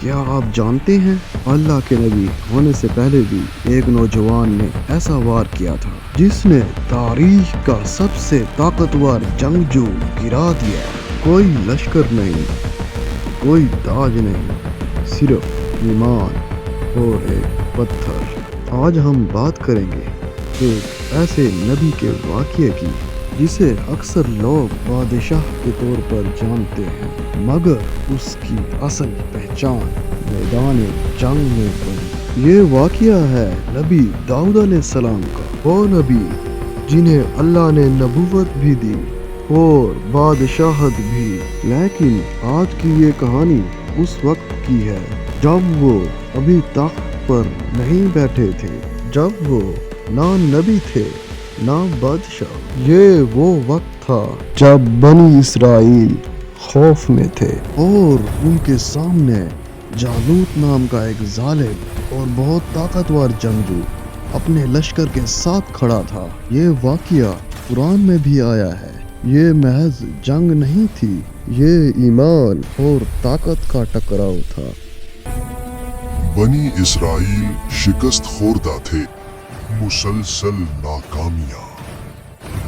کیا آپ جانتے ہیں اللہ کے نبی ہونے سے پہلے بھی ایک نوجوان نے ایسا وار کیا تھا جس نے تاریخ کا سب سے طاقتور جنگجو گرا دیا۔ کوئی لشکر نہیں، کوئی تاج نہیں، صرف ایمان اور ایک پتھر۔ آج ہم بات کریں گے ایک ایسے نبی کے واقعے کی جسے اکثر لوگ بادشاہ کے طور پر جانتے ہیں، مگر اس کی اصل پہچان میدان جنگ میں پڑی۔ یہ واقعہ ہے نبی داؤد علیہ السلام کا، وہ نبی جنہیں اللہ نے نبوت بھی دی اور بادشاہت بھی، لیکن آج کی یہ کہانی اس وقت کی ہے جب وہ ابھی تخت پر نہیں بیٹھے تھے، جب وہ نہ نبی تھے نہ بادشاہ۔ یہ وہ وقت تھا جب بنی اسرائیل خوف میں تھے اور ان کے سامنے جالوت نام کا ایک ظالم اور بہت طاقتور جنگجو اپنے لشکر کے ساتھ کھڑا تھا۔ یہ واقعہ قرآن میں بھی آیا ہے۔ یہ محض جنگ نہیں تھی، یہ ایمان اور طاقت کا ٹکراؤ تھا۔ بنی اسرائیل شکست خوردہ تھے، مسلسل ناکامیاں،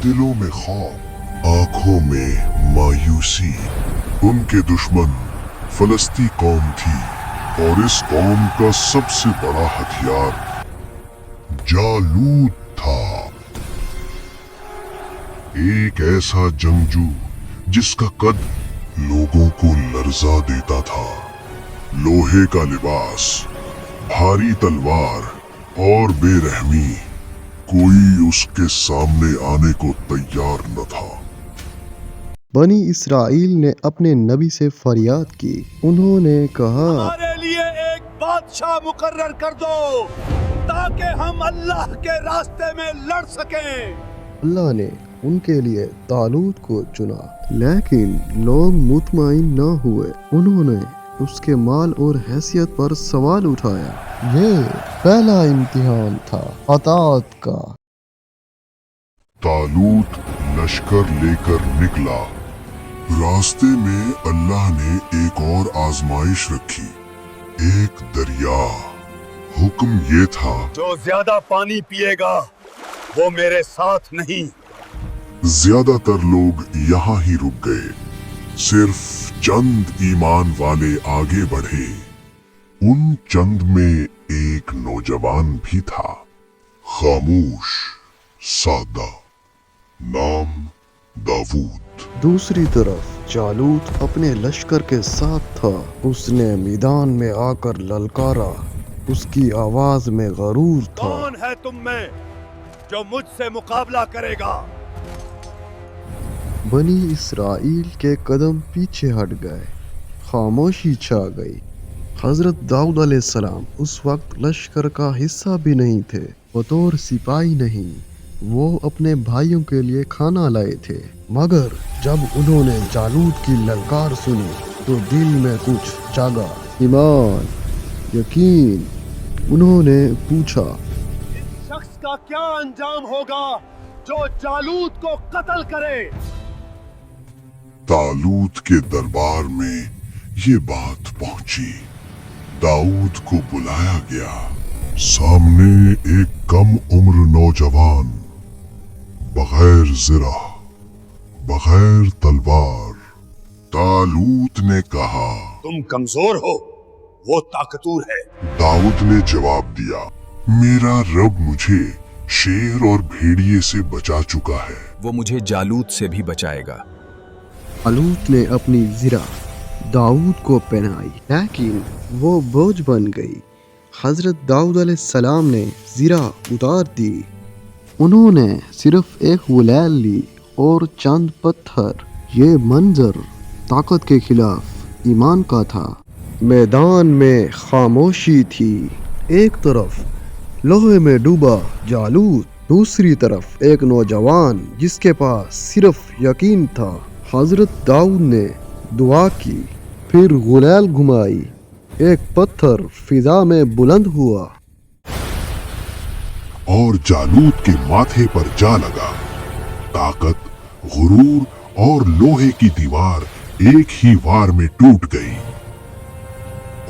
دلوں میں خوف، آنکھوں میں مایوسی۔ ان کے دشمن فلسطی قوم تھی اور اس قوم کا سب سے بڑا ہتھیار جالوت تھا، ایک ایسا جنگجو جس کا قد لوگوں کو لرزا دیتا تھا، لوہے کا لباس، بھاری تلوار اور بے رحمی، کوئی اس کے سامنے آنے کو تیار نہ تھا۔ بنی اسرائیل نے اپنے نبی سے فریاد کی۔ انہوں نے کہا، ہمارے لیے ایک بادشاہ مقرر کر دو تاکہ ہم اللہ کے راستے میں لڑ سکیں۔ اللہ نے ان کے لیے طالوت کو چنا، لیکن لوگ مطمئن نہ ہوئے۔ انہوں نے اس کے مال اور حیثیت پر سوال اٹھایا۔ یہ پہلا امتحان تھا اطاعت کا۔ طالوت لشکر لے کر نکلا۔ راستے میں اللہ نے ایک اور آزمائش رکھی، ایک دریا۔ حکم یہ تھا، جو زیادہ پانی پیے گا وہ میرے ساتھ نہیں۔ زیادہ تر لوگ یہاں ہی رک گئے، صرف چند ایمان والے آگے بڑھے۔ ان چند میں ایک نوجوان بھی تھا، خاموش، سادہ، نام داؤد۔ دوسری طرف جالوت اپنے لشکر کے ساتھ تھا۔ اس نے میدان میں آ کر للکارا، اس کی آواز میں غرور تھا۔ کون ہے تم میں جو مجھ سے مقابلہ کرے گا؟ بنی اسرائیل کے قدم پیچھے ہٹ گئے، خاموشی چھا گئی۔ حضرت داؤد علیہ السلام اس وقت لشکر کا حصہ بھی نہیں تھے، بطور سپاہی نہیں، وہ اپنے بھائیوں کے لیے کھانا لائے تھے۔ مگر جب انہوں نے جالوت کی للکار سنی تو دل میں کچھ جاگا، ایمان، یقین۔ انہوں نے پوچھا، اس شخص کا کیا انجام ہوگا جو جالوت کو قتل کرے؟ طالوت کے دربار میں یہ بات پہنچی۔ داؤد کو بلایا گیا۔ سامنے ایک کم عمر نوجوان، بغیر زرہ، بغیر تلوار۔ طالوت نے کہا، تم کمزور ہو، وہ طاقتور ہے۔ داؤد نے جواب دیا، میرا رب مجھے شیر اور بھیڑیے سے بچا چکا ہے، وہ مجھے جالوت سے بھی بچائے گا۔ جالوت نے اپنی زرہ داؤد کو پہنائی، لیکن وہ بوجھ بن گئی۔ حضرت داؤد علیہ السلام نے زرہ اتار دی۔ انہوں نے صرف ایک غلیل لی اور چند پتھر۔ یہ منظر طاقت کے خلاف ایمان کا تھا۔ میدان میں خاموشی تھی۔ ایک طرف لوہے میں ڈوبا جالوت، دوسری طرف ایک نوجوان جس کے پاس صرف یقین تھا۔ حضرت داؤد نے دعا کی، پھر غلیل گھمائی، ایک پتھر فضا میں بلند ہوا اور جالوت کے ماتھے پر جا لگا۔ طاقت، غرور اور لوہے کی دیوار ایک ہی وار میں ٹوٹ گئی۔